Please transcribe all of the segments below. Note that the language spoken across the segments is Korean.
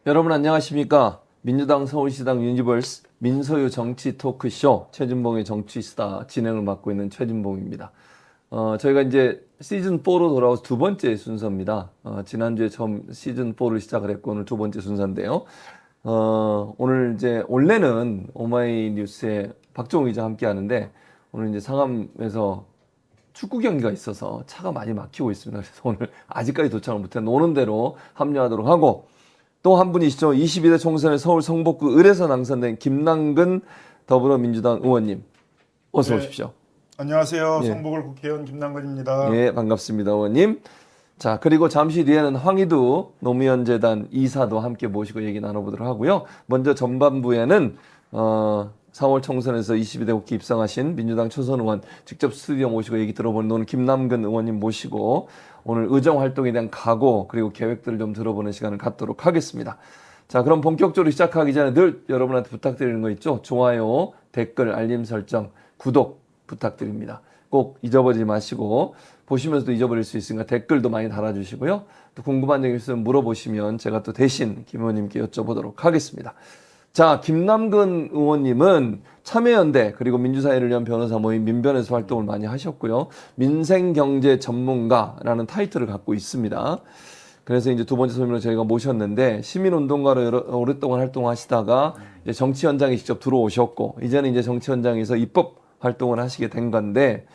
여러분 안녕하십니까? 민주당 서울시당 유니버스 민소유 정치 토크쇼 최진봉의 정치스타 진행을 맡고 있는 최진봉입니다. 저희가 이제 시즌4로 돌아와서 두 번째 순서입니다. 지난주에 처음 시즌4를 시작을 했고 오늘 두 번째 순서인데요. 오늘 이제 원래는 오마이뉴스에 박종우 기자 함께 하는데 오늘 이제 상암에서 축구 경기가 있어서 차가 많이 막히고 있습니다. 그래서 오늘 아직까지 도착을 못했는데 오는 대로 합류하도록 하고 또 한 분이시죠. 22대 총선에 서울 성북구 을에서 당선된 김남근 더불어민주당 의원님 어서 네, 오십시오. 안녕하세요. 예. 성북을 국회의원 김남근입니다. 예, 반갑습니다, 의원님. 자, 그리고 잠시 뒤에는 황희두 노무현 재단 이사도 함께 모시고 얘기 나눠보도록 하고요. 먼저 전반부에는 4월 총선에서 22대 국회 입성하신 민주당 초선 의원 직접 스튜디오 모시고 얘기 들어보는 오늘 김남근 의원님 모시고 오늘 의정 활동에 대한 각오 그리고 계획들을 좀 들어보는 시간을 갖도록 하겠습니다. 자, 그럼 본격적으로 시작하기 전에 늘 여러분한테 부탁드리는 거 있죠? 좋아요, 댓글, 알림 설정, 구독 부탁드립니다. 꼭 잊어버리지 마시고 보시면서도 잊어버릴 수 있으니까 댓글도 많이 달아주시고요. 또 궁금한 점 있으면 물어보시면 제가 또 대신 김 의원님께 여쭤보도록 하겠습니다. 자, 김남근 의원님은 참여연대 그리고 민주사회를 위한 변호사 모임 민변에서 활동을 많이 하셨고요. 민생경제 전문가라는 타이틀을 갖고 있습니다. 그래서 이제 두 번째 소임으로 저희가 모셨는데 시민운동가로 오랫동안 활동하시다가 이제 정치 현장에 직접 들어오셨고 이제는 이제 정치 현장에서 입법 활동을 하시게 된 건데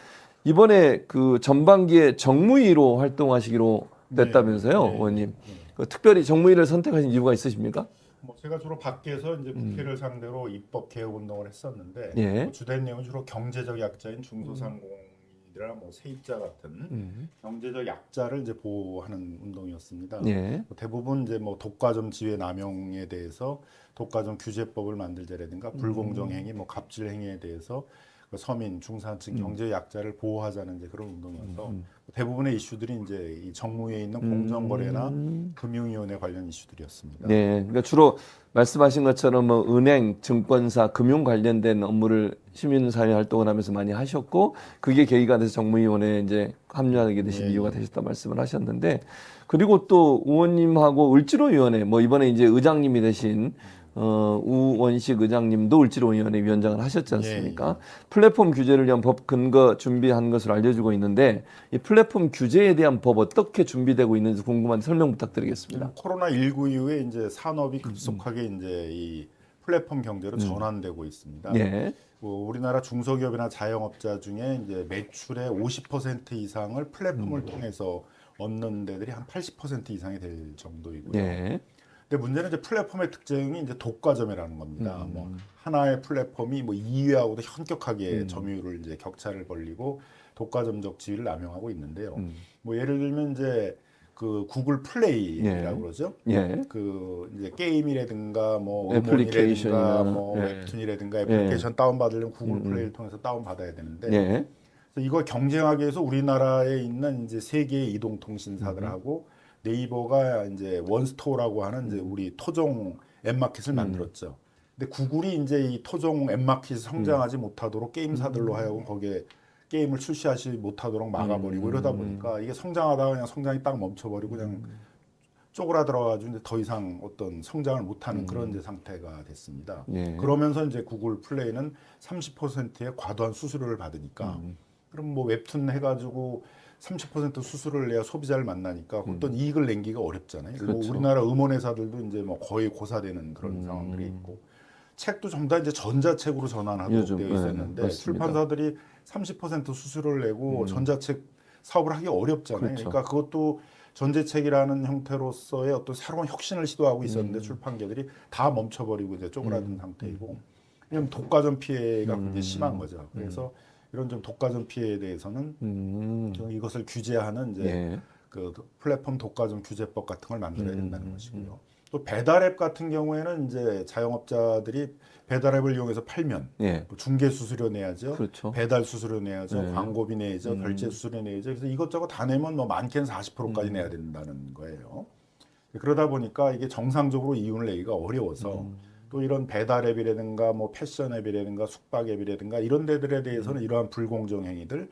이번에 그 전반기에 정무위로 활동하시기로 됐다면서요, 네, 의원님. 그 특별히 정무위를 선택하신 이유가 있으십니까? 뭐 제가 주로 밖에서 이제 국회를 상대로 입법 개혁 운동을 했었는데 예. 뭐 주된 내용은 주로 경제적 약자인 중소상공인이나 뭐 세입자 같은 경제적 약자를 이제 보호하는 운동이었습니다. 예. 뭐 대부분 이제 뭐 독과점 지배 남용에 대해서 독과점 규제법을 만들자라든가 불공정 행위, 뭐 갑질 행위에 대해서 그 서민, 중산층 경제 약자를 보호하자는 이제 그런 운동이어서 대부분의 이슈들이 이제 이 정무위에 있는 공정거래나 금융위원회 관련 이슈들이었습니다. 네, 그러니까 주로 말씀하신 것처럼 뭐 은행, 증권사, 금융 관련된 업무를 시민사회 활동을 하면서 많이 하셨고 그게 계기가 돼서 정무위원회에 이제 합류하게 되신 예, 이유가 예. 되셨다 말씀을 하셨는데 그리고 또 의원님하고 을지로위원회 뭐 이번에 이제 의장님이 되신 우원식 의장님도 을지로위원회 위원장을 하셨지 않습니까? 플랫폼 규제를 위한 법 근거 준비한 것으로 알려지고 있는데 이 플랫폼 규제에 대한 법 어떻게 준비되고 있는지 궁금한데 설명 부탁드리겠습니다. 코로나19 이후에 이제 산업이 급속하게 이제 이 플랫폼 경제로 전환되고 있습니다. 예. 우리나라 중소기업이나 자영업자 중에 이제 매출의 50% 이상을 플랫폼을 통해서 얻는 데들이 한 80% 이상이 될 정도이고요. 예. 근데 문제는 이제 플랫폼의 특징이 이제 독과점이라는 겁니다. 뭐 하나의 플랫폼이 뭐 2위하고도 현격하게 점유율을 이제 격차를 벌리고 독과점적 지위를 남용하고 있는데요. 뭐 예를 들면 이제 그 구글 플레이라고 예. 그러죠. 예. 그 이제 게임이라든가 뭐 애플리케이션이나, 음원이라든가 뭐 예. 웹툰이라든가 애플리케이션 다운 받으려면 구글 플레이를 통해서 다운 받아야 되는데 예. 그래서 이걸 경쟁하기 위해서 우리나라에 있는 이제 세 개의 이동통신사들하고 네이버가 이제 원스토어라고 하는 이제 우리 토종 앱마켓을 만들었죠. 근데 구글이 이제 이 토종 앱마켓이 성장하지 못하도록 게임사들로 하여금 거기에 게임을 출시하지 못하도록 막아버리고 이러다 보니까 이게 성장하다가 그냥 성장이 딱 멈춰버리고 그냥 쪼그라들어가지고 이제 더 이상 어떤 성장을 못하는 그런 이제 상태가 됐습니다. 예. 그러면서 이제 구글 플레이는 30%의 과도한 수수료를 받으니까 그럼 뭐 웹툰 해가지고 30% 수수료를 내야 소비자를 만나니까 어떤 이익을 내기가 어렵잖아요. 뭐 그렇죠. 우리나라 음원회사들도 이제 뭐 거의 고사되는 그런 상황들이 있고 책도 전부 다 이제 전자책으로 전환하도록 요즘, 되어 네, 있었는데 맞습니다. 출판사들이 30% 수수료를 내고 전자책 사업을 하기 어렵잖아요. 그렇죠. 그러니까 그것도 전자책이라는 형태로서의 어떤 새로운 혁신을 시도하고 있었는데 출판계들이 다 멈춰버리고 이제 쪼그라든 상태이고 왜냐면 독과점 피해가 굉장히 심한 거죠. 그래서 이런 좀 독과점 피해에 대해서는 좀 이것을 규제하는 이제 예. 그 플랫폼 독과점 규제법 같은 걸 만들어야 된다는 것이고요. 또 배달앱 같은 경우에는 이제 자영업자들이 배달앱을 이용해서 팔면 예. 뭐 중개 수수료 내야죠, 그렇죠. 배달 수수료 내야죠, 광고비 내야죠, 결제 수수료 내야죠. 그래서 이것저것 다 내면 뭐 많게는 40%까지 내야 된다는 거예요. 그러다 보니까 이게 정상적으로 이윤을 내기가 어려워서 또 이런 배달앱이라든가 뭐 패션앱이라든가 숙박앱이라든가 이런 데들에 대해서는 이러한 불공정 행위들에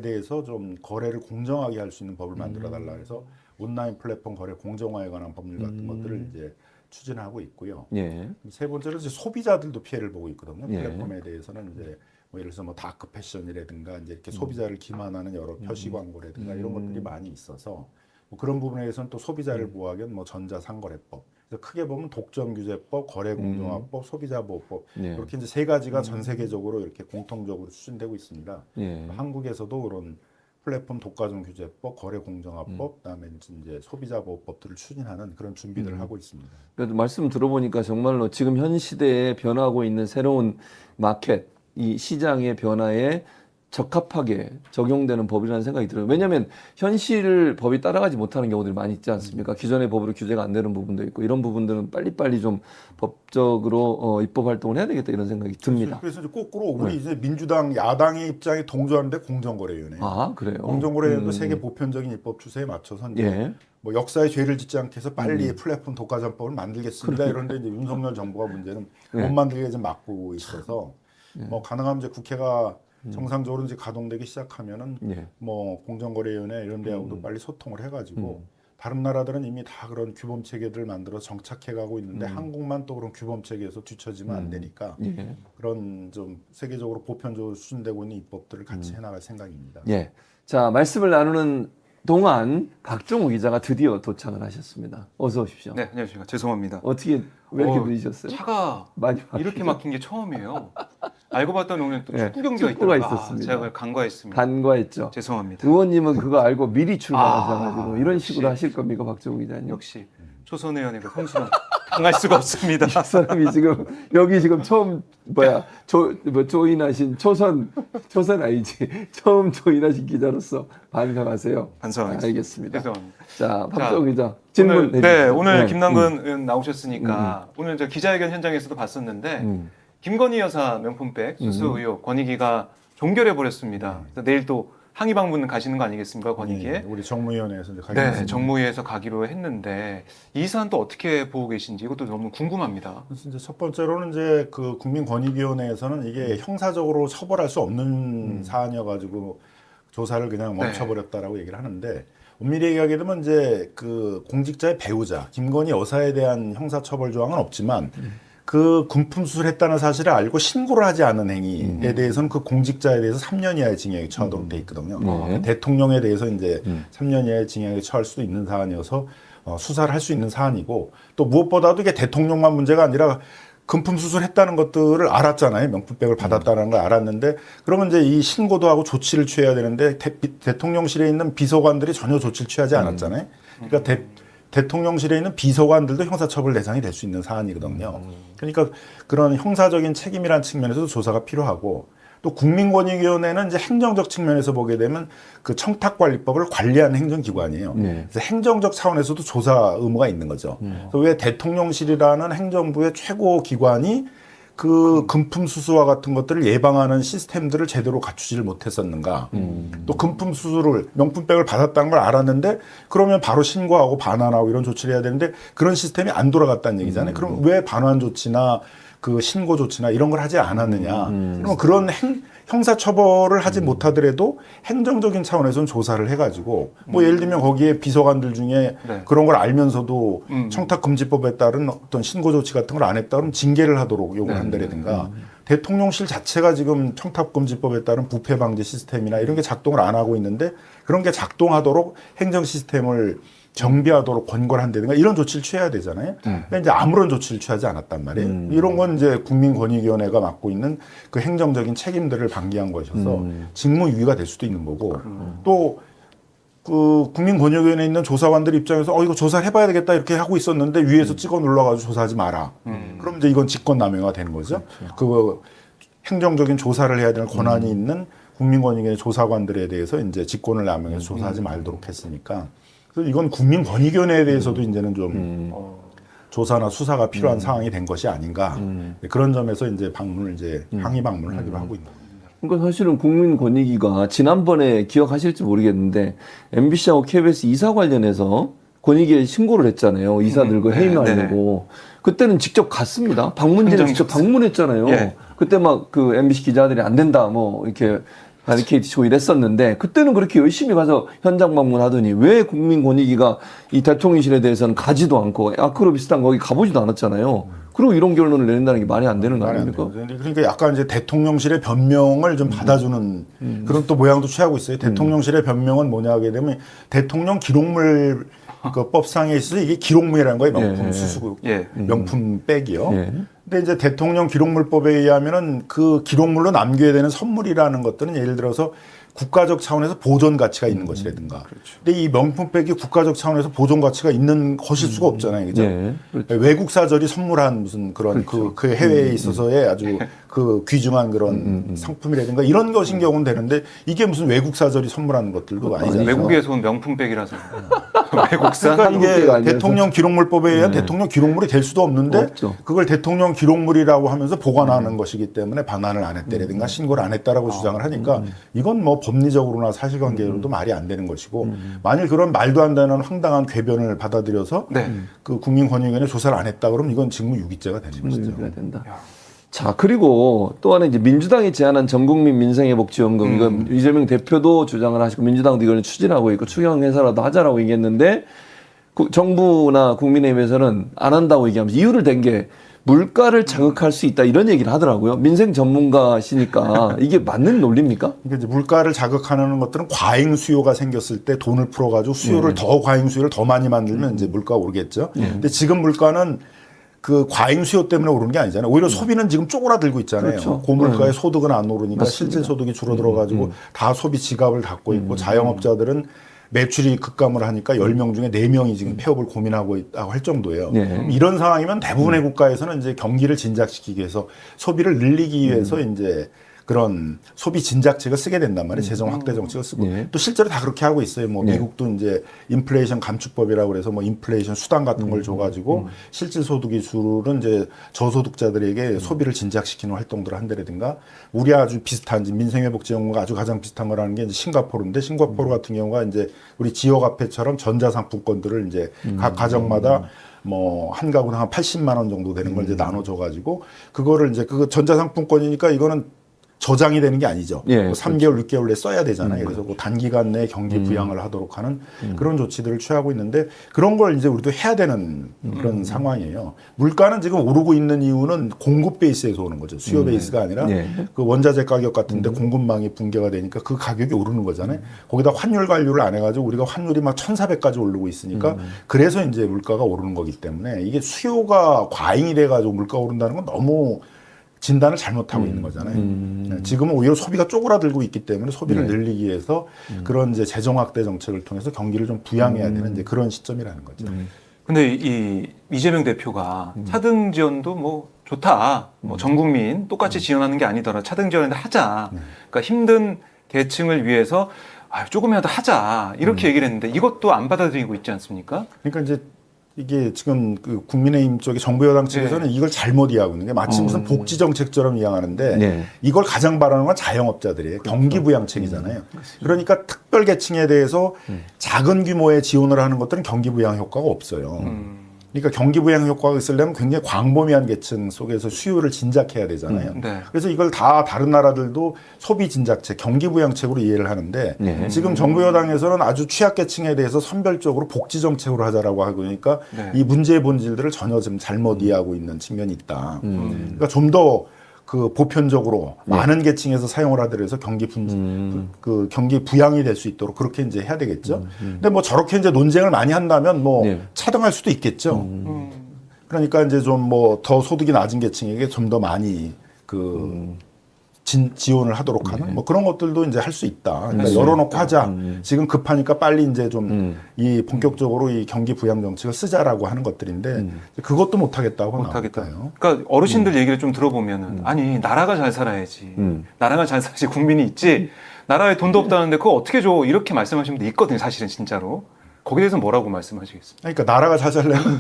대해서 좀 거래를 공정하게 할 수 있는 법을 만들어 달라 해서 온라인 플랫폼 거래 공정화에 관한 법률 같은 것들을 이제 추진하고 있고요. 예. 세 번째로 이제 소비자들도 피해를 보고 있거든요. 예. 플랫폼에 대해서는 이제 뭐 예를 들어서 뭐 다크 패션이라든가 이제 이렇게 소비자를 기만하는 여러 표시 광고라든가 이런 것들이 많이 있어서 뭐 그런 부분에 대해서는 또 소비자를 보호하기 위한 뭐 전자상거래법, 그래서 크게 보면 독점규제법, 거래공정화법, 소비자보호법 예. 이렇게 이제 세 가지가 전 세계적으로 이렇게 공통적으로 추진되고 있습니다. 예. 한국에서도 그런 플랫폼 독과점 규제법, 거래공정화법, 그다음에 이제 소비자보호법들을 추진하는 그런 준비들을 하고 있습니다. 그래도 말씀 들어보니까 정말로 지금 현 시대에 변화하고 있는 새로운 마켓, 이 시장의 변화에 적합하게 적용되는 법이라는 생각이 들어요. 왜냐하면 현실을 법이 따라가지 못하는 경우들이 많이 있지 않습니까? 기존의 법으로 규제가 안 되는 부분도 있고 이런 부분들은 빨리빨리 좀 법적으로 입법 활동을 해야 되겠다 이런 생각이 듭니다. 그래서 이제 거꾸로 우리 이제 민주당 야당의 입장에 동조하는데 공정거래위원회. 아 그래요? 공정거래위원회도 세계 보편적인 입법 추세에 맞춰서 이제 예. 뭐 역사의 죄를 짓지 않게 해서 빨리 플랫폼 독과점법을 만들겠습니다. 이런데 이제 윤석열 정부가 문제는 못 만들게 좀 막고 있어서 뭐 가능하면 이제 국회가 정상적으로 이제 가동되기 시작하면은 예. 뭐 공정거래위원회 이런 데하고도 빨리 소통을 해가지고 다른 나라들은 이미 다 그런 규범 체계들을 만들어 정착해가고 있는데 한국만 또 그런 규범 체계에서 뒤처지면 안 되니까 예. 그런 좀 세계적으로 보편적으로 추진되고 있는 입법들을 같이 해나갈 생각입니다. 예. 자 말씀을 나누는 동안 박정우 기자가 드디어 도착을 하셨습니다. 어서 오십시오. 네, 안녕하십니까. 죄송합니다. 어떻게 왜 이렇게 늦으셨어요? 차가 많이 이렇게 막힌 게 처음이에요. 알고 봤더니 오늘 또 네, 축구 경기가 축구가 있더라고요. 있었습니다. 제가 그걸 간과했습니다. 간과했죠. 죄송합니다. 의원님은 그거 알고 미리 출마하셔가지고 이런 식으로 역시. 하실 겁니까, 박정우 기자님? 역시 초선 의원의 그 성실은 당할 수가 없습니다. 이 사람이 지금 여기 지금 처음 조인하신 초선 아니지 처음 조인하신 기자로서 반성하세요. 반성하겠습니다. 알겠습니다. 죄송합니다. 자, 박정우 기자 질문 오늘, 해주세요. 네, 오늘 네. 김남근 의원 나오셨으니까 오늘 저 기자회견 현장에서도 봤었는데 김건희 여사 명품백 수수 의혹 권익위가 종결해 버렸습니다. 그래서 내일 또 항의 방문 가시는 거 아니겠습니까, 권익위에? 네, 우리 정무위원회에서 이제 가겠습니다. 네, 정무위에서 가기로 했는데 이 사안 또 어떻게 보고 계신지 이것도 너무 궁금합니다. 그래서 이제 첫 번째로는 이제 그 국민권익위원회에서는 이게 형사적으로 처벌할 수 없는 사안이어가지고 조사를 그냥 멈춰버렸다라고 얘기를 하는데 엄밀히 얘기하게 되면 이제 그 공직자의 배우자 김건희 여사에 대한 형사처벌 조항은 없지만 그 군품 수술했다는 사실을 알고 신고를 하지 않은 행위에 대해서는 그 공직자에 대해서 3년 이하의 징역이 처하도록 돼 있거든요. 네. 대통령에 대해서 이제 3년 이하의 징역이 처할 수도 있는 사안이어서 수사를 할 수 있는 사안이고 또 무엇보다도 이게 대통령만 문제가 아니라 금품 수술했다는 것들을 알았잖아요. 명품백을 받았다는 걸 알았는데 그러면 이제 이 신고도 하고 조치를 취해야 되는데 대통령실에 있는 비서관들이 전혀 조치를 취하지 않았잖아요. 그러니까 대통령실에 있는 비서관들도 형사처벌 대상이 될 수 있는 사안이거든요. 그러니까 그런 형사적인 책임이라는 측면에서도 조사가 필요하고 또 국민권익위원회는 이제 행정적 측면에서 보게 되면 그 청탁관리법을 관리하는 행정기관이에요. 네. 그래서 행정적 차원에서도 조사 의무가 있는 거죠. 그래서 왜 대통령실이라는 행정부의 최고 기관이 그 금품 수수와 같은 것들을 예방하는 시스템들을 제대로 갖추지를 못했었는가. 또 금품 수수를 명품백을 받았다는 걸 알았는데 그러면 바로 신고하고 반환하고 이런 조치를 해야 되는데 그런 시스템이 안 돌아갔다는 얘기잖아요. 그럼 왜 반환 조치나 그 신고 조치나 이런 걸 하지 않았느냐. 그러면 그런 형사 처벌을 하지 못하더라도 행정적인 차원에서는 조사를 해가지고 뭐 예를 들면 거기에 비서관들 중에 네. 그런 걸 알면서도 청탁금지법에 따른 어떤 신고 조치 같은 걸 안 했다 그러면 징계를 하도록 요구를 한다든가 대통령실 자체가 지금 청탁금지법에 따른 부패 방지 시스템이나 이런 게 작동을 안 하고 있는데 그런 게 작동하도록 행정 시스템을 정비하도록 권고를 한다든가 이런 조치를 취해야 되잖아요. 근데 이제 아무런 조치를 취하지 않았단 말이에요. 이런 건 이제 국민권익위원회가 맡고 있는 그 행정적인 책임들을 방기한 것이어서 직무유기가 될 수도 있는 거고 또 그 국민권익위원회에 있는 조사관들 입장에서 이거 조사를 해봐야 되겠다 이렇게 하고 있었는데 위에서 찍어 눌러가지고 조사하지 마라. 그럼 이제 이건 직권남용가 되는 거죠. 그 행정적인 조사를 해야 되는 권한이 있는 국민권익위원회 조사관들에 대해서 이제 직권을 남용해서 조사하지 말도록 했으니까. 그래서 이건 국민권익위원회에 대해서도 이제는 좀 조사나 수사가 필요한 상황이 된 것이 아닌가. 그런 점에서 이제 방문을 이제 항의 방문을 하기로 하고 있는 겁니다. 그러니까 사실은 국민권익위가 지난번에 기억하실지 모르겠는데 MBC하고 KBS 이사 관련해서 권익위에 신고를 했잖아요. 이사들과 해임하려고. 그때는 직접 갔습니다. 방문진에 직접 방문했잖아요. 예. 그때 막 그 MBC 기자들이 안 된다 뭐 이렇게 바리케이트 치고 이랬었는데 그때는 그렇게 열심히 가서 현장 방문하더니 왜 국민권익위가 이 대통령실에 대해서는 가지도 않고 아크로비스탄 거기 가보지도 않았잖아요. 그리고 이런 결론을 내린다는 게 말이 안 되는 거 말이 안 아닙니까? 되죠. 그러니까 약간 이제 대통령실의 변명을 좀 받아주는 그런 또 모양도 취하고 있어요. 대통령실의 변명은 뭐냐 하게 되면 대통령 기록물 그 법상에 있어서 이게 기록물이라는 거예요. 명품 예. 수수 예. 명품 백이요. 예. 근데 이제 대통령 기록물법에 의하면은 그 기록물로 남겨야 되는 선물이라는 것들은 예를 들어서 국가적 차원에서 보존 가치가 있는 것이라든가. 근데 이 명품백이 국가적 차원에서 보존 가치가 있는 것일 수가 없잖아요. 그죠? 예. 그렇죠. 외국 사절이 선물한 무슨 그런 그 해외에 있어서의 아주 그 귀중한 그런 상품이라든가 이런 것인 경우는 되는데 이게 무슨 외국 사절이 선물하는 것들도 아니잖아요. 외국에서 온 명품백이라서 외국산 그러니까 한국계가 이게 아니라서. 대통령 기록물법에 의한 대통령 기록물이 될 수도 없는데 없죠. 그걸 대통령 기록물이라고 하면서 보관하는 것이기 때문에 반환을 안 했다라든가 신고를 안 했다라고 주장을 하니까 이건 뭐 법리적으로나 사실관계로도 말이 안 되는 것이고 만일 그런 말도 안 되는 황당한 궤변을 받아들여서 네. 그 국민권익위원회 조사를 안 했다 그러면 이건 직무유기죄가 되는 것이죠. 해야 된다. 자, 그리고 또 하나 이제 민주당이 제안한 전국민 민생회복지원금 이건 이재명 대표도 주장을 하시고 민주당도 이걸 추진하고 있고 추경해서라도 하자라고 얘기했는데 정부나 국민의힘에서는 안 한다고 얘기하면서 이유를 댄 게 물가를 자극할 수 있다 이런 얘기를 하더라고요. 민생 전문가시니까 이게 맞는 논리입니까? 그러니까 이제 물가를 자극하는 것들은 과잉 수요가 생겼을 때 돈을 풀어가지고 수요를 더 과잉 수요를 더 많이 만들면 이제 물가가 오르겠죠. 근데 지금 물가는 그 과잉 수요 때문에 오르는 게 아니잖아요. 오히려 소비는 지금 쪼그라들고 있잖아요. 그렇죠. 고물가의 소득은 안 오르니까 맞습니다. 실질 소득이 줄어들어가지고 다 소비 지갑을 닫고 있고 자영업자들은 매출이 급감을 하니까 10명 중에 4명이 지금 폐업을 고민하고 있다고 할 정도예요. 네. 이런 상황이면 대부분의 국가에서는 이제 경기를 진작시키기 위해서 소비를 늘리기 위해서 이제 그런 소비 진작책을 쓰게 된단 말이에요. 재정 확대 정책을 쓰고 네. 또 실제로 다 그렇게 하고 있어요. 뭐 네. 미국도 이제 인플레이션 감축법이라고 그래서 뭐 인플레이션 수당 같은 걸 줘가지고 실질 소득이 줄은 이제 저소득자들에게 소비를 진작시키는 활동들을 한다든가 우리 아주 비슷한 이제 민생회복지원금과 아주 가장 비슷한 거라는 게 이제 싱가포르인데 싱가포르 같은 경우가 이제 우리 지역화폐처럼 전자상품권들을 이제 각 가정마다 뭐 한 가구당 한 80만 원 정도 되는 걸 이제 나눠줘가지고 그거를 이제 그 전자상품권이니까 이거는 저장이 되는 게 아니죠. 예, 뭐 3개월, 6개월 내에 써야 되잖아요. 그래서 그 단기간 내에 경기 부양을 하도록 하는 그런 조치들을 취하고 있는데 그런 걸 이제 우리도 해야 되는 그런 상황이에요. 물가는 지금 오르고 있는 이유는 공급 베이스에서 오는 거죠. 수요 베이스가 아니라 예. 그 원자재 가격 같은데 공급망이 붕괴가 되니까 그 가격이 오르는 거잖아요. 거기다 환율 관리를 안 해가지고 우리가 환율이 막 1,400까지 오르고 있으니까 그래서 이제 물가가 오르는 거기 때문에 이게 수요가 과잉이 돼가지고 물가 오른다는 건 너무 진단을 잘못하고 있는 거잖아요. 네, 지금은 오히려 소비가 쪼그라들고 있기 때문에 소비를 늘리기 위해서 그런 이제 재정 확대 정책을 통해서 경기를 좀 부양해야 되는 이제 그런 시점이라는 거죠. 근데 이 이재명 대표가 차등 지원도 뭐 좋다. 뭐 전 국민 똑같이 지원하는 게 아니더라. 차등 지원을 하자. 그러니까 힘든 계층을 위해서 조금이라도 하자. 이렇게 얘기를 했는데 이것도 안 받아들이고 있지 않습니까? 그러니까 이제 이게 지금 그 국민의힘 쪽에 정부 여당 측에서는 이걸 잘못 이해하고 있는 게 마치 무슨 복지 정책처럼 이해하는데 네. 이걸 가장 바라는 건 자영업자들이에요. 경기 부양책이잖아요. 그러니까 특별 계층에 대해서 작은 규모의 지원을 하는 것들은 경기 부양 효과가 없어요. 그러니까 경기 부양 효과가 있으려면 굉장히 광범위한 계층 속에서 수요를 진작해야 되잖아요. 네. 그래서 이걸 다 다른 나라들도 소비 진작책, 경기 부양책으로 이해를 하는데 네. 지금 정부 여당에서는 아주 취약계층에 대해서 선별적으로 복지 정책으로 하자라고 하고 그러니까 네. 이 문제의 본질들을 전혀 지금 잘못 이해하고 있는 측면이 있다. 그러니까 좀 더 그 보편적으로 많은 계층에서 사용을 하더라도 해서 그 경기 부양이 될 수 있도록 그렇게 이제 해야 되겠죠. 근데 뭐 저렇게 이제 논쟁을 많이 한다면 뭐 네. 차등할 수도 있겠죠. 그러니까 이제 좀 뭐 더 소득이 낮은 계층에게 좀 더 많이 그 지원을 하도록 하는 뭐 그런 것들도 이제 할 수 있다. 그러니까 열어놓고 하자. 지금 급하니까 빨리 이제 좀 이 본격적으로 이 경기 부양 정책을 쓰자라고 하는 것들인데 그것도 못 하겠다고 못하겠다. 나올까요? 그러니까 어르신들 얘기를 좀 들어보면은 아니 나라가 잘 살아야지. 나라가 잘 살아야지 국민이 있지. 나라에 돈도 없다는데 그거 어떻게 줘? 이렇게 말씀하시는 분도 있거든요. 사실은 진짜로. 거기에 대해서 뭐라고 말씀하시겠습니까? 그러니까 나라가 잘 살려면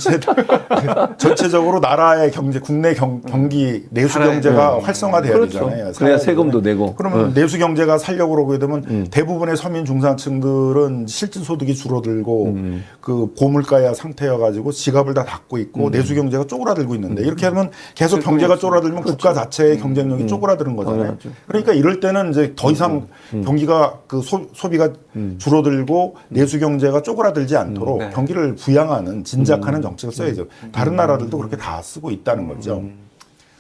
전체적으로 나라의 경제, 국내 경기 내수 경제가 활성화돼야 되잖아요. 그래야 세금도 내고. 그러면 내수 경제가 살려고 그러게 되면 대부분의 서민 중산층들은 실질 소득이 줄어들고 그 고물가 상태여 가지고 지갑을 다 닫고 있고 내수 경제가 쪼그라들고 있는데 이렇게 하면 계속 경제가 쪼그라들면 국가 자체의 경쟁력이 쪼그라드는 거잖아요. 그러니까 이럴 때는 이제 더 이상 경기가 그 소비가 줄어들고 내수 경제가 쪼그라들지 않도록 네. 경기를 부양하는 진작하는 정책을 써야죠. 다른 나라들도 그렇게 다 쓰고 있다는 거죠.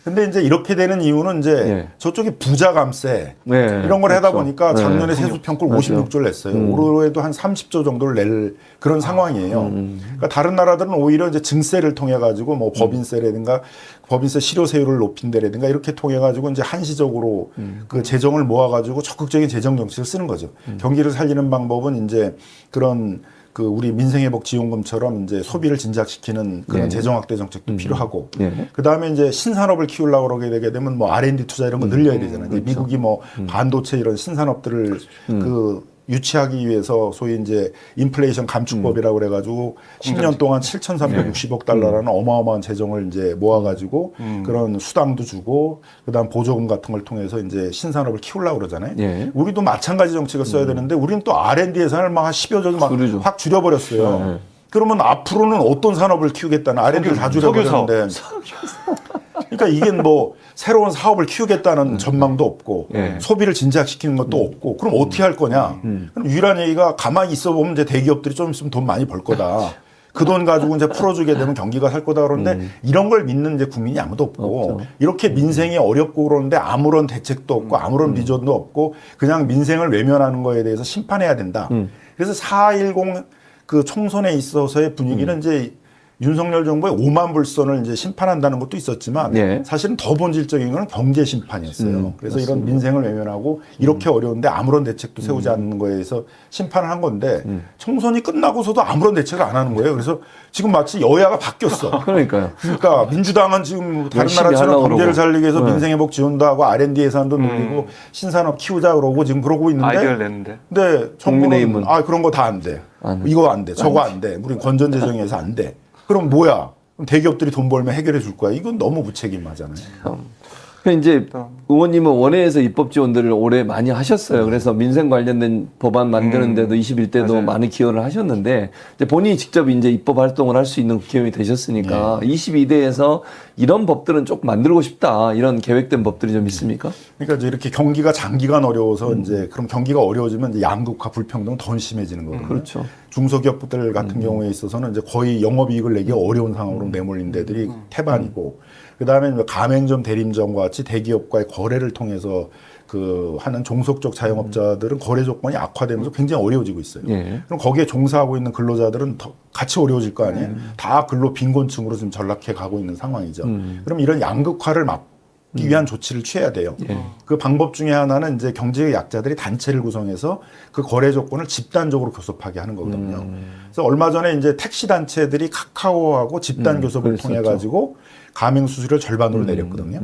근데 이제 이렇게 되는 이유는 이제 네. 저쪽에 부자 감세 네, 이런 걸 하다 그렇죠. 보니까 네. 작년에 세수평균 56조를 냈어요. 올해도 한 30조 정도를 낼 그런 상황이에요. 그러니까 다른 나라들은 오히려 이제 증세를 통해 가지고 뭐 법인세라든가 법인세 실효세율을 높인 데라든가 이렇게 통해 가지고 이제 한시적으로 그 재정을 모아 가지고 적극적인 재정 정책을 쓰는 거죠. 경기를 살리는 방법은 이제 그런 그 우리 민생회복지원금처럼 이제 소비를 진작시키는 그런 네. 재정 확대 정책도 필요하고 네. 그 다음에 이제 신산업을 키우려고 그러게 되게 되면 뭐 R&D 투자 이런 거 늘려야 되잖아요. 이제 미국이 뭐 반도체 이런 신산업들을 그 유치하기 위해서 소위 이제 인플레이션 감축법이라고 그래가지고 10년 동안 7,360억 달러라는 어마어마한 재정을 이제 모아가지고 그런 수당도 주고 그다음 보조금 같은 걸 통해서 이제 신산업을 키우려고 그러잖아요. 예. 우리도 마찬가지 정책을 써야 되는데 우리는 또 R&D 예산을 막 한 10여 조 막 확 줄여버렸어요. 네. 그러면 앞으로는 어떤 산업을 키우겠다는 R&D를 다 줄여버렸는데 그러니까 이게 뭐 새로운 사업을 키우겠다는 전망도 없고 예. 소비를 진작시키는 것도 없고 그럼 어떻게 할 거냐? 그럼 유일한 얘기가 가만히 있어 보면 이제 대기업들이 좀 있으면 돈 많이 벌 거다. 그 돈 가지고 이제 풀어주게 되면 경기가 살 거다 그러는데 이런 걸 믿는 이제 국민이 아무도 없고 없죠. 이렇게 민생이 어렵고 그러는데 아무런 대책도 없고 아무런 비전도 없고 그냥 민생을 외면하는 거에 대해서 심판해야 된다. 그래서 4.10 그 총선에 있어서의 분위기는 이제 윤석열 정부의 오만불선을 이제 심판한다는 것도 있었지만 네. 사실은 더 본질적인 건 경제 심판이었어요. 그래서 이런 민생을 외면하고 이렇게 어려운데 아무런 대책도 세우지 않는 거에 대해서 심판을 한 건데 총선이 끝나고서도 아무런 대책을 안 하는 거예요. 그래서 지금 마치 여야가 바뀌었어. 그러니까요. 그러니까 민주당은 지금 다른 열심히 나라처럼 하려고 경제를 그러고. 살리기 위해서 네. 민생회복 지원도 하고 R&D 예산도 늘리고 신산업 키우자 그러고 지금 그러고 있는데 아이디어를 냈는데. 근데 정부는 국민의힘은 그런 거 다 안 돼. 안 돼. 이거 안 돼. 저거 안 돼. 우리 건전재정에서 안 돼. 그럼 뭐야? 그럼 대기업들이 돈 벌면 해결해 줄 거야. 이건 너무 무책임하잖아요. 그러니까 이제 의원님은 원외에서 입법 지원들을 올해 많이 하셨어요. 그래서 민생 관련된 법안 만드는데도 21대도 맞아요. 많이 기여를 하셨는데 이제 본인이 직접 이제 입법 활동을 할 수 있는 국회의원이 되셨으니까 22대에서 이런 법들은 좀 만들고 싶다 이런 계획된 법들이 좀 있습니까? 그러니까 이제 이렇게 경기가 장기간 어려워서 이제 그럼 경기가 어려워지면 이제 양극화 불평등 더 심해지는 거거든요. 그렇죠. 중소기업들 같은 경우에 있어서는 이제 거의 영업이익을 내기 어려운 상황으로 내몰린 데들이 태반이고 그다음에 가맹점, 대림점과 같이 대기업과의 거래를 통해서 그 하는 종속적 자영업자들은 거래 조건이 악화되면서 굉장히 어려워지고 있어요. 예. 그럼 거기에 종사하고 있는 근로자들은 더 같이 어려워질 거 아니에요. 다 근로 빈곤층으로 지금 전락해 가고 있는 상황이죠. 그럼 이런 양극화를 막기 위한 조치를 취해야 돼요. 그 방법 중에 하나는 이제 경제의 약자들이 단체를 구성해서 그 거래 조건을 집단적으로 교섭하게 하는 거거든요. 그래서 얼마 전에 이제 택시 단체들이 카카오하고 집단 교섭을 그랬었죠. 통해 가지고 가맹 수수료를 절반으로 내렸거든요.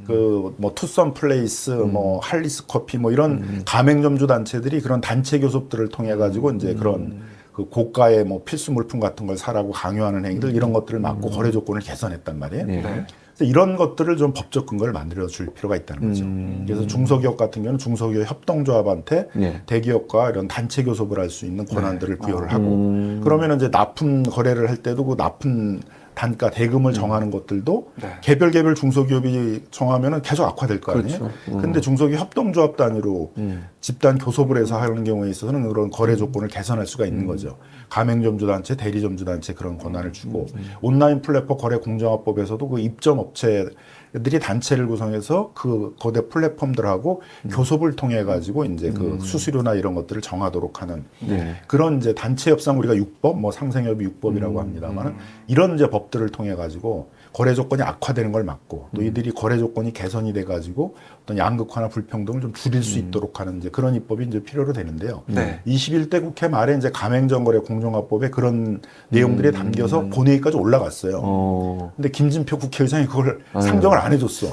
그 뭐 투썸 플레이스, 뭐 할리스 커피, 뭐 이런 가맹점주 단체들이 그런 단체 교섭들을 통해 가지고 이제 그런 그 고가의 뭐 필수 물품 같은 걸 사라고 강요하는 행위들 이런 것들을 막고 거래 조건을 개선했단 말이에요. 네. 그래서 이런 것들을 좀 법적 근거를 만들어 줄 필요가 있다는 거죠. 그래서 중소기업 같은 경우는 중소기업 협동조합한테 네. 대기업과 이런 단체 교섭을 할 수 있는 권한들을 부여를 하고 그러면 이제 납품 거래를 할 때도 그 납품 단가 대금을 정하는 것들도 개별 중소기업이 정하면은 계속 악화될 거 아니에요. 그렇죠. 근데 중소기업 협동조합 단위로 집단 교섭을 해서 하는 경우에 있어서는 그런 거래 조건을 개선할 수가 있는 거죠. 가맹점주 단체, 대리점주 단체 그런 권한을 주고 온라인 플랫폼 거래 공정화법에서도 그 입점 업체들이 단체를 구성해서 그 거대 플랫폼들하고 교섭을 통해 가지고 이제 그 수수료나 이런 것들을 정하도록 하는 네. 그런 이제 단체 협상 우리가 육법, 뭐 상생협의 육법이라고 합니다만은 이런 이제 법들을 통해 가지고 거래 조건이 악화되는 걸 막고 또 이들이 거래 조건이 개선이 돼 가지고 어떤 양극화나 불평등을 좀 줄일 수 있도록 하는 이제 그런 입법이 이제 필요로 되는데요. 네. 21대 국회 말에 이제 가맹점 거래 공정화법에 그런 내용들이 담겨서 본회의까지 올라갔어요. 근데 김진표 국회의장이 그걸 상정을 안 해줬어.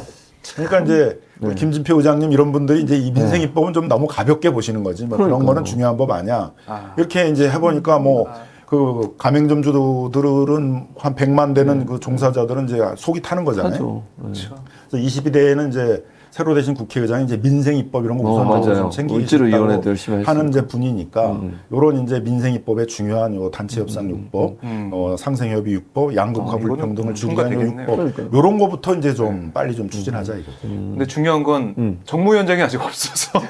그러니까 이제 김진표 의장님 이런 분들이 이제 이 민생 입법은 좀 너무 가볍게 보시는 거지. 뭐 그런 거는 중요한 법 아니야. 이렇게 이제 해보니까 뭐 그 가맹점주들은 한 100만 되는 그 종사자들은 이제 속이 타는 거잖아요. 하죠. 네. 그렇죠. 그래서 22대에는 이제 새로 되신 국회의장이 이제 민생 입법 이런 거 우선적으로 맞아요. 좀 을지로위원회도 챙기겠다고 열심히 하는 이제 분이니까 요런 이제 민생 입법의 중요한 요 단체 협상 육법, 상생협의 육법, 양극화 불평등을 이거는 줄이는 통과되겠네요. 육법 그러니까요. 요런 거부터 이제 좀 빨리 좀 추진하자 이거죠. 근데 중요한 건 정무위원장이 아직 없어서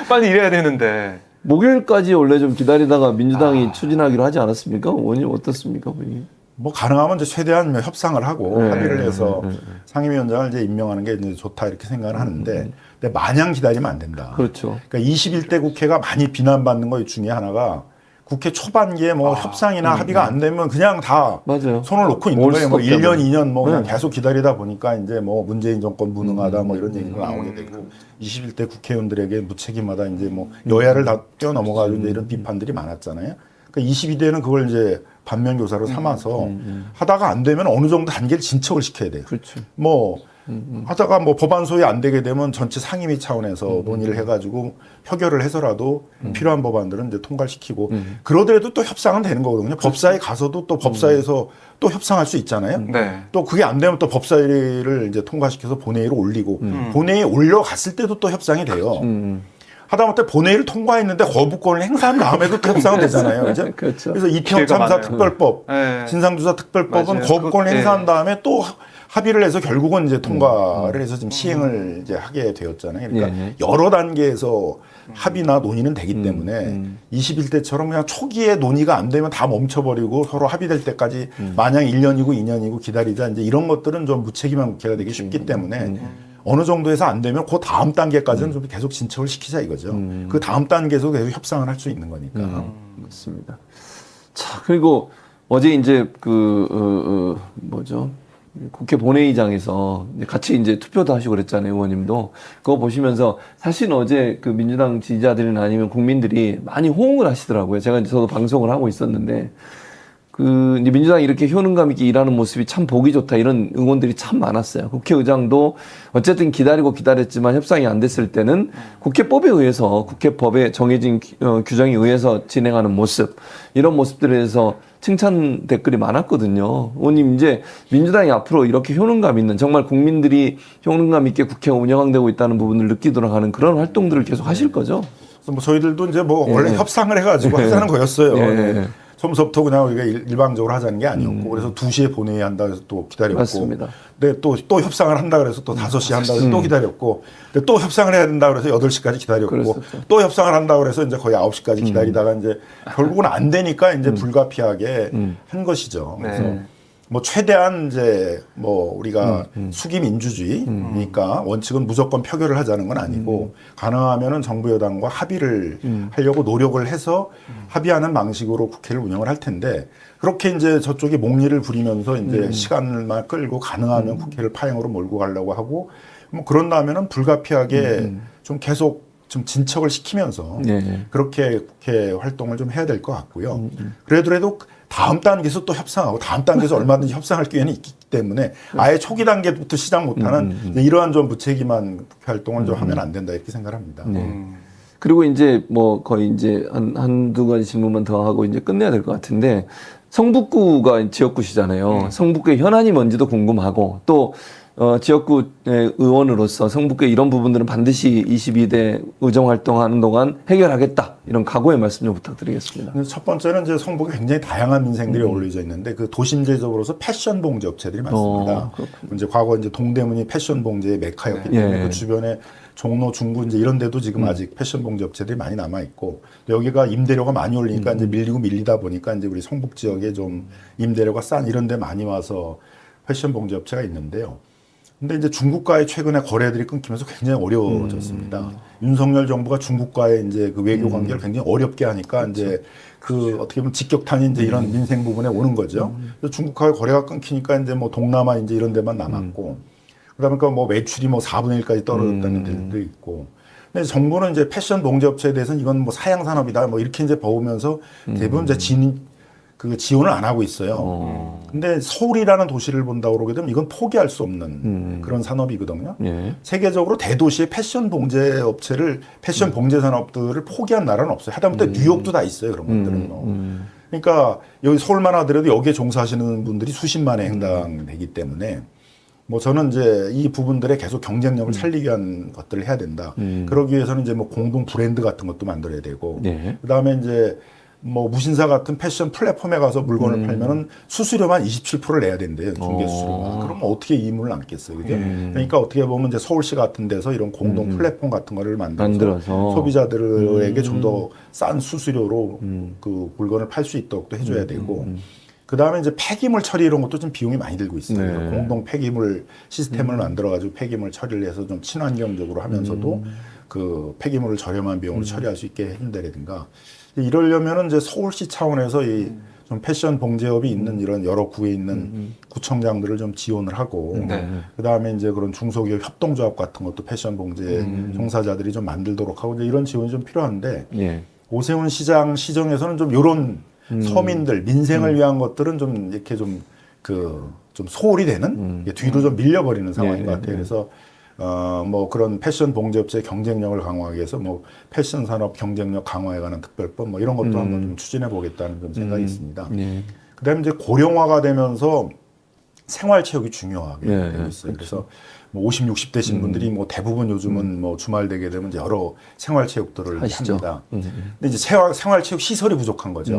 빨리 일해야 되는데. 목요일까지 원래 좀 기다리다가 민주당이 추진하기로 하지 않았습니까? 원님 어떻습니까? 본인이? 뭐 가능하면 이제 최대한 협상을 하고 네. 합의를 해서 상임위원장을 이제 임명하는 게 이제 좋다 이렇게 생각을 하는데 근데 마냥 기다리면 안 된다. 그렇죠. 그러니까 21대 국회가 많이 비난받는 것 중에 하나가 국회 초반기에 뭐 협상이나 합의가 안 되면 그냥 다 맞아요. 손을 놓고 있는 거예요. 뭐 올스톱 1년, 때문에. 2년 뭐 그냥 네. 계속 기다리다 보니까 이제 뭐 문재인 정권 무능하다 뭐 이런 얘기가 나오게 되고 21대 국회의원들에게 무책임하다 이제 뭐 여야를 다 뛰어넘어가지고 이제 이런 비판들이 많았잖아요. 그러니까 22대는 그걸 이제 반면교사로 삼아서 하다가 안 되면 어느 정도 단계를 진척을 시켜야 돼요. 그렇죠. 뭐 하다가 뭐 법안 소위 안 되게 되면 전체 상임위 차원에서 논의를 해가지고 표결을 해서라도 필요한 법안들은 이제 통과시키고 그러더라도 또 협상은 되는 거거든요. 법사에 가서도 또 법사에서 또 협상할 수 있잖아요. 네. 또 그게 안 되면 또 법사위를 이제 통과시켜서 본회의로 올리고 본회의에 올려갔을 때도 또 협상이 돼요. 하다못해 본회의를 통과했는데 거부권을 행사한 다음에도 또 협상은 되잖아요. 그죠? 그렇죠. 그래서 이태원 기회가 참사 많아요. 특별법, 네. 진상조사 특별법은 맞아요. 거부권을 그- 행사한 다음에 또 합의를 해서 결국은 이제 통과를 해서 지금 시행을 이제 하게 되었잖아요. 그러니까 예, 예. 여러 단계에서 합의나 논의는 되기 때문에 21대처럼 그냥 초기에 논의가 안 되면 다 멈춰버리고 서로 합의될 때까지 마냥 1년이고 2년이고 기다리자 이제 이런 것들은 좀 무책임한 국회가 되기 쉽기 때문에 어느 정도에서 안 되면 그 다음 단계까지는 좀 계속 진척을 시키자 이거죠. 그 다음 단계에서 계속 협상을 할 수 있는 거니까. 맞습니다. 자, 그리고 어제 이제 뭐죠? 국회 본회의장에서 이제 같이 이제 투표도 하시고 그랬잖아요, 의원님도. 그거 보시면서 사실 어제 그 민주당 지지자들이나 아니면 국민들이 많이 호응을 하시더라고요. 제가 이제 저도 방송을 하고 있었는데 이제 민주당이 이렇게 효능감 있게 일하는 모습이 참 보기 좋다 이런 응원들이 참 많았어요. 국회의장도 어쨌든 기다렸지만 협상이 안 됐을 때는 국회법에 의해서 국회법에 정해진 규정에 의해서 진행하는 모습 이런 모습들에 대해서 칭찬 댓글이 많았거든요. 의원님 이제 민주당이 앞으로 이렇게 효능감 있는 정말 국민들이 효능감 있게 국회가 운영되고 있다는 부분을 느끼도록 하는 그런 활동들을 계속 하실 거죠? 그래서 뭐 저희들도 이제 뭐 원래 협상을 해가지고 하자는 거였어요. 예. 처음부터 그냥 우리가 일방적으로 하자는 게 아니었고 그래서 2시에 본회의 한다 해서 또 기다렸고 맞습니다. 근데 또 협상을 한다 그래서 또 5시 한다 그래서 또 기다렸고 근데 또 협상을 해야 된다 그래서 8시까지 기다렸고 그랬었죠. 또 협상을 한다 그래서 이제 거의 9시까지 기다리다가 이제 결국은 안 되니까 이제 불가피하게 한 것이죠. 그래서 네. 뭐 최대한 이제 뭐 우리가 수기 민주주의니까 원칙은 무조건 표결을 하자는 건 아니고 가능하면은 정부 여당과 합의를 하려고 노력을 해서 합의하는 방식으로 국회를 운영을 할 텐데 그렇게 이제 저쪽이 목리를 부리면서 이제 시간만 끌고 가능하면 국회를 파행으로 몰고 가려고 하고 뭐 그런다면은 불가피하게 좀 계속 좀 진척을 시키면서 네. 그렇게 국회 활동을 좀 해야 될 것 같고요. 그래도 다음 단계에서 또 협상하고 다음 단계에서 얼마든지 협상할 기회는 있기 때문에 아예 초기 단계부터 시작 못하는 이러한 좀 무책임한 국회 활동을 좀 하면 안 된다 이렇게 생각합니다. 네. 그리고 이제 뭐 거의 이제 한두 가지 질문만 더 하고 이제 끝내야 될 것 같은데 성북구가 지역구시잖아요. 성북구의 현안이 뭔지도 궁금하고 또 지역구 의원으로서 성북구의 이런 부분들은 반드시 22대 의정 활동하는 동안 해결하겠다. 이런 각오의 말씀 좀 부탁드리겠습니다. 그래서 첫 번째는 이제 성북에 굉장히 다양한 민생들이 어울려져 있는데 그 도심제적으로서 패션 봉제 업체들이 많습니다. 이제 과거 이제 동대문이 패션 봉제의 메카였기 때문에 예. 그 주변에 종로, 중구 이제 이런 데도 지금 아직 패션 봉제 업체들이 많이 남아 있고 여기가 임대료가 많이 올리니까 이제 밀리다 보니까 이제 우리 성북 지역에 좀 임대료가 싼 이런 데 많이 와서 패션 봉제 업체가 있는데요. 근데 이제 중국과의 최근에 거래들이 끊기면서 굉장히 어려워졌습니다. 윤석열 정부가 중국과의 이제 그 외교 관계를 굉장히 어렵게 하니까 이제 그 어떻게 보면 직격탄이 이제 이런 민생 부분에 오는 거죠. 그래서 중국과의 거래가 끊기니까 이제 뭐 동남아 이제 이런 데만 남았고 그다음에 뭐 매출이 뭐 4분의 1까지 떨어졌다는 데도 있고. 근데 정부는 이제 패션 봉제 업체에 대해서는 이건 뭐 사양 산업이다 뭐 이렇게 이제 보면서 대부분 이제 지원을 안 하고 있어요. 근데 서울이라는 도시를 본다고 그러게 되면 이건 포기할 수 없는 그런 산업이거든요. 예. 세계적으로 대도시의 패션 봉제 업체를 패션 봉제 산업들을 포기한 나라는 없어요. 하다못해 뉴욕도 다 있어요. 그런 것들은 뭐. 그러니까 여기 서울만 하더라도 여기에 종사하시는 분들이 수십만에 해당되기 때문에 뭐 저는 이제 이 부분들에 계속 경쟁력을 살리기 위한 것들을 해야 된다. 그러기 위해서는 이제 뭐 공동 브랜드 같은 것도 만들어야 되고, 예. 그다음에 이제 뭐 무신사 같은 패션 플랫폼에 가서 물건을 팔면은 수수료만 27%를 내야 된대요. 중개 수수료가. 그러면 어떻게 이문을 남겠어요, 그죠? 그러니까 어떻게 보면 이제 서울시 같은 데서 이런 공동 플랫폼 같은 거를 만들어서 소비자들에게 좀 더 싼 수수료로 그 물건을 팔 수 있도록 또 해줘야 되고. 그 다음에 이제 폐기물 처리 이런 것도 좀 비용이 많이 들고 있어요. 네. 그래서 공동 폐기물 시스템을 만들어가지고 폐기물 처리를 해서 좀 친환경적으로 하면서도 그 폐기물을 저렴한 비용으로 처리할 수 있게 해준다든가. 이러려면은 이제 서울시 차원에서 이 좀 패션 봉제업이 있는 이런 여러 구에 있는 구청장들을 좀 지원을 하고, 네. 그 다음에 이제 그런 중소기업 협동조합 같은 것도 패션 봉제 종사자들이 좀 만들도록 하고 이제 이런 지원이 좀 필요한데. 예. 오세훈 시장 시정에서는 좀 이런 서민들 민생을 위한 것들은 좀 이렇게 좀 소홀히 되는 이게 뒤로 좀 밀려버리는 상황인 것 같아요. 그래서 뭐 그런 패션 봉제업체 경쟁력을 강화하기 위해서 뭐 패션 산업 경쟁력 강화에 관한 특별법 뭐 이런 것도 한번 좀 추진해 보겠다는 좀 생각이 있습니다. 예. 그다음에 이제 고령화가 되면서 생활체육이 중요하게 예, 되고 있어요. 그래서 뭐 50, 60대신 분들이 뭐 대부분 요즘은 뭐 주말 되게 되면 이제 여러 생활체육들을 하시죠. 합니다. 근데 이제 생활체육 시설이 부족한 거죠.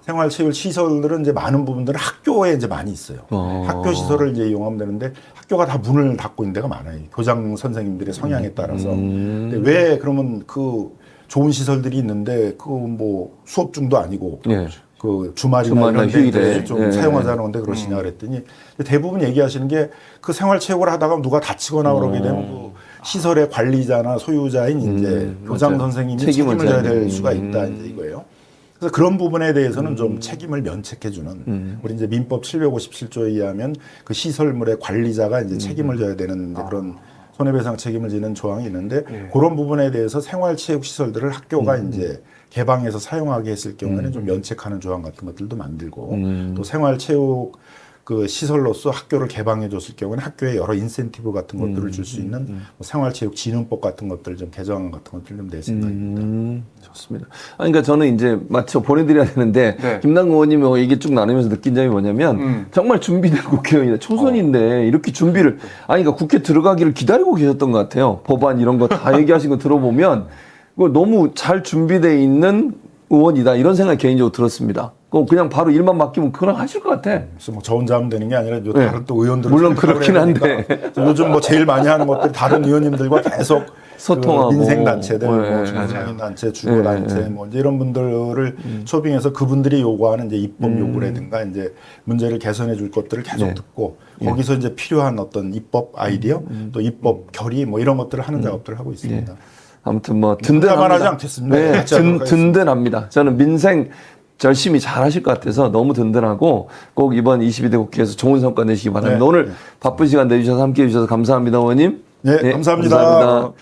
생활체육 시설들은 이제 많은 부분들은 학교에 이제 많이 있어요. 학교 시설을 이제 이용하면 되는데 학교가 다 문을 닫고 있는 데가 많아요. 교장 선생님들의 성향에 따라서. 근데 왜 그러면 그 좋은 시설들이 있는데 그 뭐 수업 중도 아니고 예. 그 주말이나 주말이나 이런 휴일에. 데를 좀 예. 사용하자는 건데 그러시냐 그랬더니 대부분 얘기하시는 게 그 생활체육을 하다가 누가 다치거나 그러게 되면 그 시설의 관리자나 소유자인 이제 교장 맞아요. 선생님이 책임을 책임을 져야 져야 될 되는. 수가 있다 이제 이거예요. 그래서 그런 부분에 대해서는 좀 책임을 면책해주는 우리 이제 민법 757조에 의하면 그 시설물의 관리자가 이제 책임을 져야 되는 이제 그런 손해배상 책임을 지는 조항이 있는데 그런 부분에 대해서 생활체육 시설들을 학교가 이제 개방해서 사용하게 했을 경우에는 좀 면책하는 조항 같은 것들도 만들고 또 생활체육 그 시설로서 학교를 개방해 줬을 경우에는 학교에 여러 인센티브 같은 것들을 줄 수 있는 뭐 생활체육진흥법 같은 것들 좀 개정 같은 것들 좀 낼 생각입니다. 좋습니다. 아니, 그러니까 저는 이제 마치 보내드려야 되는데 네. 김남국 의원님이 얘기 쭉 나누면서 느낀 점이 뭐냐면 정말 준비된 국회의원이다. 초선인데 이렇게 준비를 아니 그러니까 국회 들어가기를 기다리고 계셨던 것 같아요. 법안 이런 거 다 얘기하신 거 들어보면 이거 너무 잘 준비돼 있는 의원이다 이런 생각이 개인적으로 들었습니다. 그냥 바로 일만 맡기면 그걸 하실 것 같아. 그래서 뭐 저 혼자 하면 되는 게 아니라 네. 다른 또 의원들 물론 그렇긴 한데 요즘 뭐 제일 많이 하는 것들이 다른 의원님들과 계속 소통하고. 그 민생 단체들, 네. 뭐 중소상인 단체, 주거 단체, 뭐 이제 이런 분들을 초빙해서 그분들이 요구하는 이제 입법 요구라든가 이제 문제를 개선해 줄 것들을 계속 네. 듣고 거기서 이제 필요한 어떤 입법 아이디어, 또 입법 결의 뭐 이런 것들을 하는 작업들을 하고 있습니다. 아무튼 뭐 혼자만 든든합니다. 하지 않겠습니다. 네, 같이 하도록 하겠습니다. 든든합니다. 저는 민생 열심히 잘 하실 것 같아서 너무 든든하고 꼭 이번 22대 국회에서 좋은 성과 내시기 바랍니다. 네. 오늘 바쁜 시간 내주셔서 함께해 주셔서 감사합니다, 의원님. 네, 감사합니다. 감사합니다.